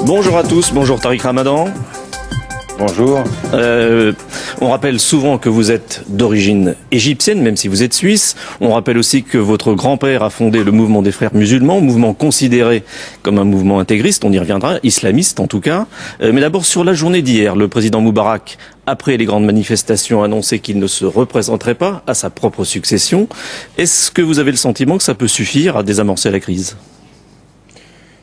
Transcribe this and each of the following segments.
Bonjour à tous, bonjour Tariq Ramadan. Bonjour. On rappelle souvent que vous êtes d'origine égyptienne, même si vous êtes suisse. On rappelle aussi que votre grand-père a fondé le mouvement des frères musulmans, mouvement considéré comme un mouvement intégriste, on y reviendra, islamiste en tout cas. Mais d'abord sur la journée d'hier, le président Moubarak, après les grandes manifestations, a annoncé qu'il ne se représenterait pas à sa propre succession. Est-ce que vous avez le sentiment que ça peut suffire à désamorcer la crise ?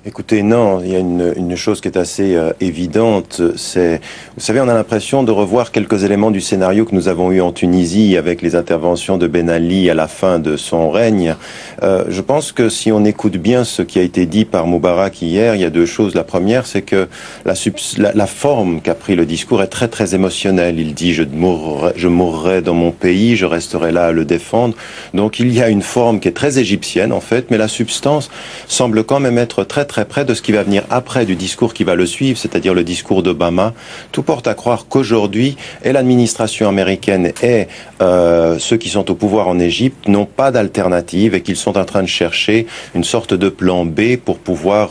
Écoutez, non, il y a une chose qui est assez évidente, c'est, vous savez, on a l'impression de revoir quelques éléments du scénario que nous avons eu en Tunisie avec les interventions de Ben Ali à la fin de son règne. Je pense que si on écoute bien ce qui a été dit par Moubarak hier, il y a deux choses. La première, c'est que la forme qu'a pris le discours est très très émotionnelle. Il dit je mourrai dans mon pays, je resterai là à le défendre. Donc il y a une forme qui est très égyptienne en fait, mais la substance semble quand même être très près de ce qui va venir après du discours qui va le suivre, c'est-à-dire le discours d'Obama. Tout porte à croire qu'aujourd'hui, et l'administration américaine et ceux qui sont au pouvoir en Égypte n'ont pas d'alternative et qu'ils sont en train de chercher une sorte de plan B pour pouvoir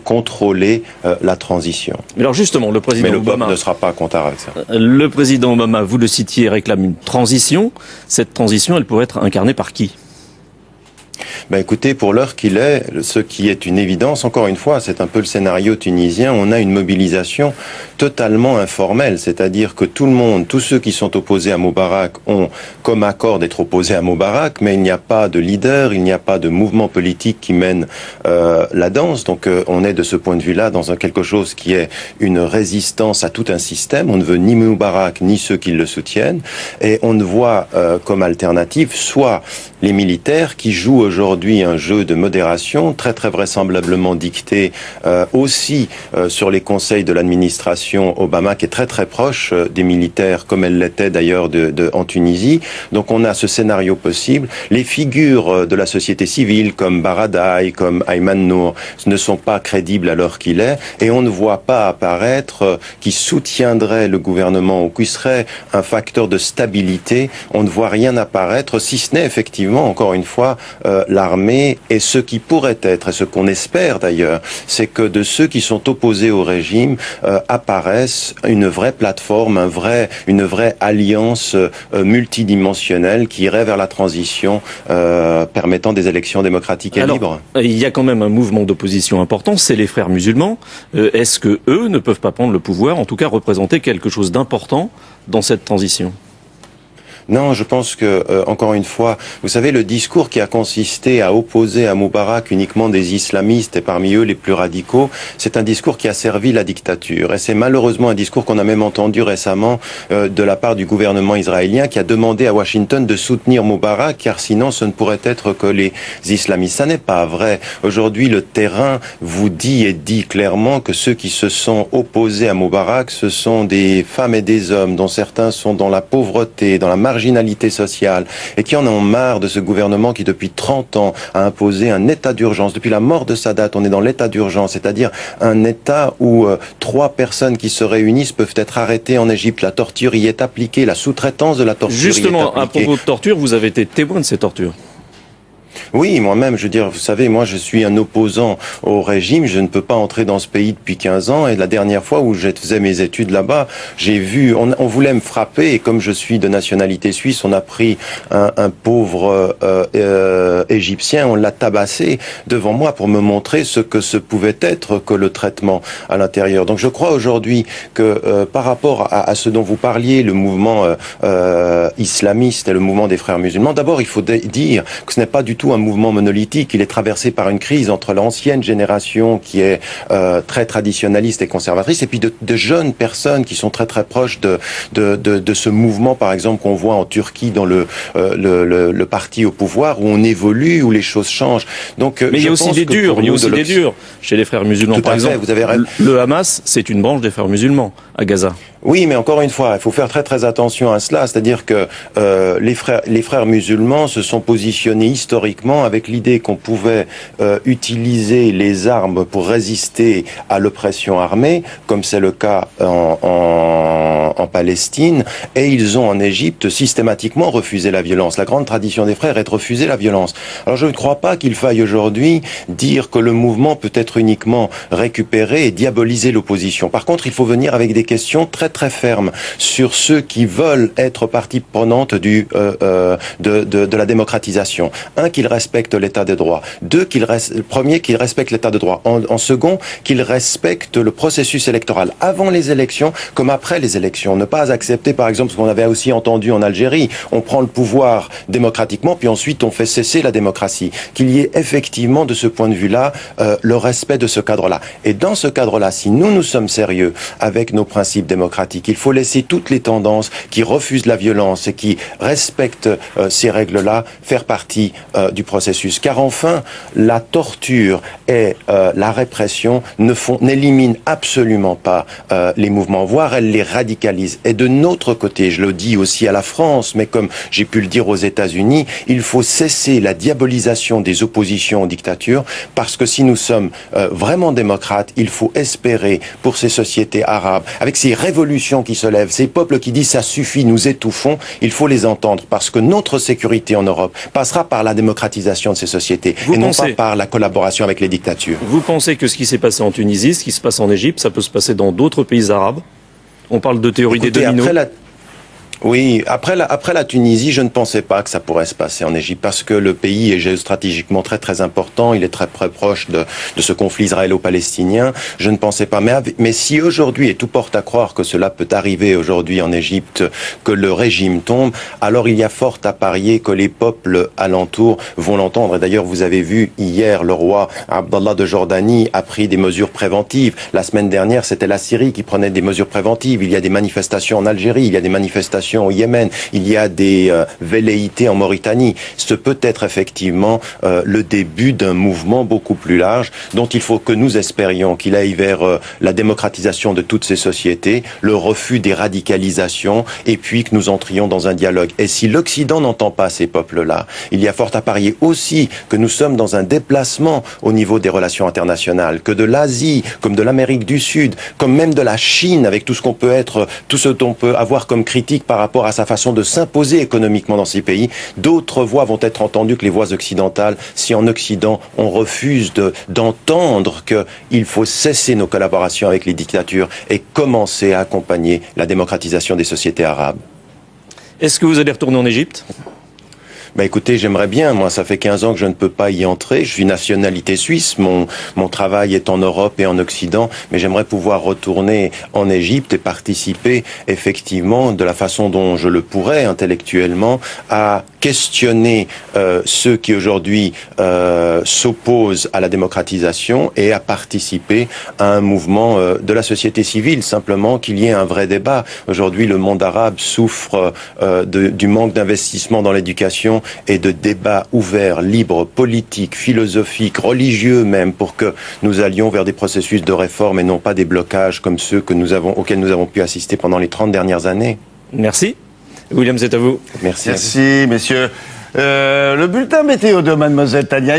contrôler la transition. Alors justement, le président Obama ne sera pas content avec ça. Le président Obama, vous le citiez, réclame une transition. Cette transition, elle pourrait être incarnée par qui ? Ben écoutez, pour l'heure qu'il est, ce qui est une évidence, encore une fois, c'est un peu le scénario tunisien, on a une mobilisation totalement informelle, c'est-à-dire que tout le monde, tous ceux qui sont opposés à Moubarak ont comme accord d'être opposés à Moubarak, mais il n'y a pas de leader, il n'y a pas de mouvement politique qui mène la danse, donc on est de ce point de vue-là dans quelque chose qui est une résistance à tout un système, on ne veut ni Moubarak ni ceux qui le soutiennent, et on ne voit comme alternative soit les militaires qui jouent aujourd'hui un jeu de modération très très vraisemblablement dicté aussi sur les conseils de l'administration Obama qui est très très proche des militaires comme elle l'était d'ailleurs en Tunisie. Donc on a ce scénario possible. Les figures de la société civile comme Baradei, comme Ayman Nour ne sont pas crédibles à l'heure qu'il est et on ne voit pas apparaître qui soutiendrait le gouvernement ou qui serait un facteur de stabilité. On ne voit rien apparaître si ce n'est effectivement encore une fois l'armée et ce qui pourrait être, et ce qu'on espère d'ailleurs, c'est que de ceux qui sont opposés au régime apparaisse une vraie plateforme, une vraie alliance multidimensionnelle qui irait vers la transition permettant des élections démocratiques et libres. Il y a quand même un mouvement d'opposition important, c'est les frères musulmans. Est-ce que eux ne peuvent pas prendre le pouvoir, en tout cas représenter quelque chose d'important dans cette transition ? Non, je pense que, encore une fois, vous savez, le discours qui a consisté à opposer à Moubarak uniquement des islamistes et parmi eux les plus radicaux, c'est un discours qui a servi la dictature. Et c'est malheureusement un discours qu'on a même entendu récemment de la part du gouvernement israélien qui a demandé à Washington de soutenir Moubarak car sinon ce ne pourrait être que les islamistes. Ça n'est pas vrai. Aujourd'hui, le terrain vous dit et dit clairement que ceux qui se sont opposés à Moubarak, ce sont des femmes et des hommes dont certains sont dans la pauvreté, dans la marginalité sociale et qui en ont marre de ce gouvernement qui depuis 30 ans a imposé un état d'urgence. Depuis la mort de Sadat, on est dans l'état d'urgence, c'est-à-dire un état où 3 personnes qui se réunissent peuvent être arrêtées en Égypte. La torture y est appliquée, la sous-traitance de la torture Justement, y est appliquée. À propos de torture, vous avez été témoin de ces tortures. Oui, moi-même, je veux dire, vous savez, moi je suis un opposant au régime, je ne peux pas entrer dans ce pays depuis 15 ans et la dernière fois où je faisais mes études là-bas, j'ai vu, on voulait me frapper et comme je suis de nationalité suisse, on a pris un pauvre égyptien, on l'a tabassé devant moi pour me montrer ce que ce pouvait être que le traitement à l'intérieur. Donc je crois aujourd'hui que par rapport à ce dont vous parliez, le mouvement islamiste et le mouvement des frères musulmans, d'abord il faut dire que ce n'est pas du tout un mouvement monolithique, il est traversé par une crise entre l'ancienne génération qui est très traditionnaliste et conservatrice et puis de jeunes personnes qui sont très très proches de ce mouvement par exemple qu'on voit en Turquie dans le parti au pouvoir où on évolue, où les choses changent. Donc, mais il y a aussi des durs, chez les frères musulmans par exemple. Vous avez... Le Hamas, c'est une branche des frères musulmans à Gaza. Oui, mais encore une fois, il faut faire très très attention à cela. C'est-à-dire que les frères musulmans se sont positionnés historiquement avec l'idée qu'on pouvait utiliser les armes pour résister à l'oppression armée, comme c'est le cas en Palestine, et ils ont en Égypte systématiquement refusé la violence. La grande tradition des frères est de refuser la violence. Alors je ne crois pas qu'il faille aujourd'hui dire que le mouvement peut être uniquement récupéré et diaboliser l'opposition. Par contre, il faut venir avec des questions très très ferme sur ceux qui veulent être partie prenante de la démocratisation. Un, qu'ils respectent l'état de droit. Deux, premier, qu'ils respectent l'état de droit. En second, qu'ils respectent le processus électoral avant les élections comme après les élections. Ne pas accepter, par exemple, ce qu'on avait aussi entendu en Algérie. On prend le pouvoir démocratiquement, puis ensuite on fait cesser la démocratie. Qu'il y ait effectivement, de ce point de vue-là, le respect de ce cadre-là. Et dans ce cadre-là, si nous sommes sérieux avec nos principes démocratiques, il faut laisser toutes les tendances qui refusent la violence et qui respectent ces règles-là faire partie du processus. Car enfin, la torture et la répression n'éliminent absolument pas les mouvements, voire elles les radicalisent. Et de notre côté, je le dis aussi à la France, mais comme j'ai pu le dire aux États-Unis, il faut cesser la diabolisation des oppositions aux dictatures, parce que si nous sommes vraiment démocrates, il faut espérer pour ces sociétés arabes, avec ces révolutions qui se lèvent, ces peuples qui disent ça suffit, nous étouffons, il faut les entendre, parce que notre sécurité en Europe passera par la démocratisation de ces sociétés, non pas par la collaboration avec les dictatures. Vous pensez que ce qui s'est passé en Tunisie, ce qui se passe en Égypte, ça peut se passer dans d'autres pays arabes? On parle de théorie des dominos. Oui, après la Tunisie, je ne pensais pas que ça pourrait se passer en Égypte, parce que le pays est géostratégiquement très très important, il est très proche de ce conflit israélo-palestinien. Je ne pensais pas, mais si aujourd'hui, et tout porte à croire que cela peut arriver aujourd'hui en Égypte, que le régime tombe, alors il y a fort à parier que les peuples alentours vont l'entendre. Et d'ailleurs, vous avez vu hier, le roi Abdallah de Jordanie a pris des mesures préventives. La semaine dernière, c'était la Syrie qui prenait des mesures préventives. Il y a des manifestations en Algérie, il y a des manifestations au Yémen, il y a des velléités en Mauritanie. Ce peut être effectivement le début d'un mouvement beaucoup plus large dont il faut que nous espérions qu'il aille vers la démocratisation de toutes ces sociétés, le refus des radicalisations et puis que nous entrions dans un dialogue. Et si l'Occident n'entend pas ces peuples-là, il y a fort à parier aussi que nous sommes dans un déplacement au niveau des relations internationales, que de l'Asie, comme de l'Amérique du Sud, comme même de la Chine, avec tout ce qu'on peut avoir comme critique par rapport à sa façon de s'imposer économiquement dans ces pays, d'autres voix vont être entendues que les voix occidentales si en Occident on refuse d'entendre qu'il faut cesser nos collaborations avec les dictatures et commencer à accompagner la démocratisation des sociétés arabes. Est-ce que vous allez retourner en Égypte ? Écoutez, j'aimerais bien. Moi, ça fait 15 ans que je ne peux pas y entrer. Je suis nationalité suisse. Mon travail est en Europe et en Occident. Mais j'aimerais pouvoir retourner en Égypte et participer, effectivement, de la façon dont je le pourrais, intellectuellement, à questionner ceux qui aujourd'hui s'opposent à la démocratisation et à participer à un mouvement de la société civile. Simplement qu'il y ait un vrai débat. Aujourd'hui, le monde arabe souffre du manque d'investissement dans l'éducation et de débats ouverts, libres, politiques, philosophiques, religieux même, pour que nous allions vers des processus de réforme et non pas des blocages comme ceux auxquels nous avons pu assister pendant les 30 dernières années. Merci. William, c'est à vous. Merci. Merci, messieurs. Le bulletin météo de Mademoiselle Tania.